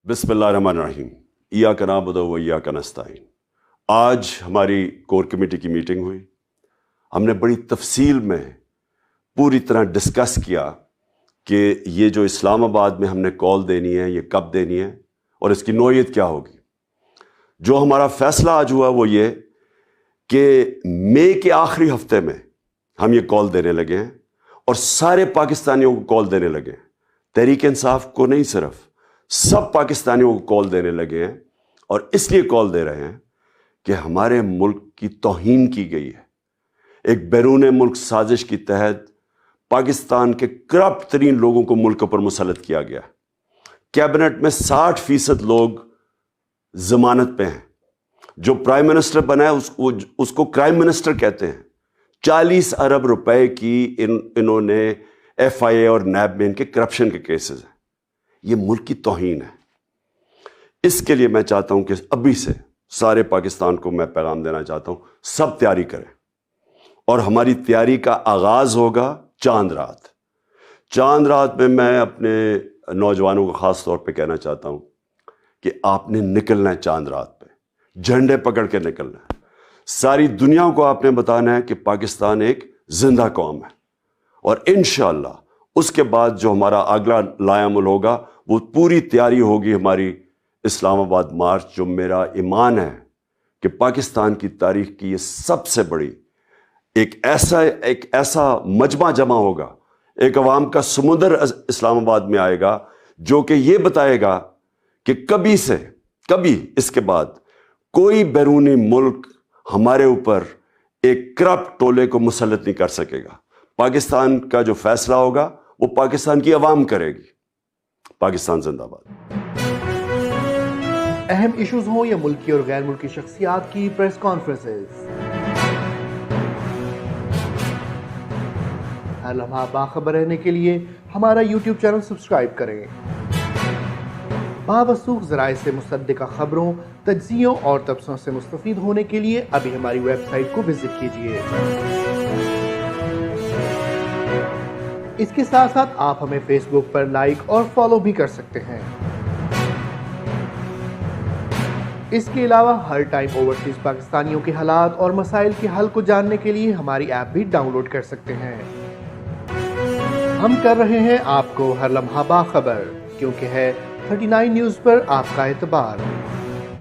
बिस्मिल्लाहिर्रहमानिर्रहीम। इय्याक नअबुदु व इय्याक नस्तईन। आज हमारी कोर कमेटी की मीटिंग हुई। हमने बड़ी तफसील में पूरी तरह डिस्कस किया कि ये जो इस्लामाबाद में हमने कॉल देनी है ये कब देनी है और इसकी नौयत क्या होगी। जो हमारा फैसला आज हुआ वो ये कि मई के आखिरी हफ्ते में हम ये कॉल देने लगे हैं और सारे पाकिस्तानियों को कॉल देने लगे हैं। तहरीक इंसाफ को नहीं, सिर्फ सब पाकिस्तानियों को कॉल देने लगे हैं। और इसलिए कॉल दे रहे हैं कि हमारे मुल्क की तौहीन की गई है। एक बैरून मुल्क साजिश के तहत पाकिस्तान के करप्ट तरीन लोगों को मुल्क पर मुसल्लत किया गया। कैबिनेट में 60% लोग जमानत पे हैं। जो प्राइम मिनिस्टर बना है उसको क्राइम मिनिस्टर कहते हैं। 40 अरब रुपए की इन्होंने FIA और नैब में इनके करप्शन के केसेस हैं। ये मुल्क की तौहीन है। इसके लिए मैं चाहता हूं कि अभी से सारे पाकिस्तान को मैं पैगाम देना चाहता हूं, सब तैयारी करें। और हमारी तैयारी का आगाज होगा चांद रात। चांद रात में मैं अपने नौजवानों को खास तौर पे कहना चाहता हूं कि आपने निकलना है चांद रात पे, झंडे पकड़ के निकलना है। सारी दुनिया को आपने बताना है कि पाकिस्तान एक जिंदा कौम है। और इंशाअल्लाह उसके बाद जो हमारा अगला लायामुल होगा वो पूरी तैयारी होगी हमारी इस्लामाबाद मार्च। जो मेरा ईमान है कि पाकिस्तान की तारीख की ये सबसे बड़ी एक ऐसा मजमा जमा होगा, एक अवाम का समुंदर इस्लामाबाद में आएगा जो कि ये बताएगा कि कभी इसके बाद कोई बैरूनी मुल्क हमारे ऊपर एक करप्ट टोले को मुसल्लत नहीं कर सकेगा। पाकिस्तान का जो फैसला होगा वो पाकिस्तान की अवाम करेगी। पाकिस्तान जिंदाबाद। अहम इश्यूज हों या मुल्की और गैर मुल्की शख्सियात की प्रेस कॉन्फ्रेंसेस, हर लम्हा बाखबर रहने के लिए हमारा YouTube चैनल सब्सक्राइब करें। बावसूख ज़राए से मुसद्दिक़ा खबरों, तज्ज़ियों और तबसरों से मुस्तफ़ीद होने के लिए अभी हमारी वेबसाइट को विजिट कीजिए। इसके साथ साथ आप हमें फेसबुक पर लाइक और फॉलो भी कर सकते हैं। इसके अलावा हर टाइम ओवरसीज पाकिस्तानियों के हालात और मसाइल के हल को जानने के लिए हमारी ऐप भी डाउनलोड कर सकते हैं। हम कर रहे हैं आपको हर लम्हा बाखबर, क्योंकि है 39 न्यूज़ पर आपका एतबार।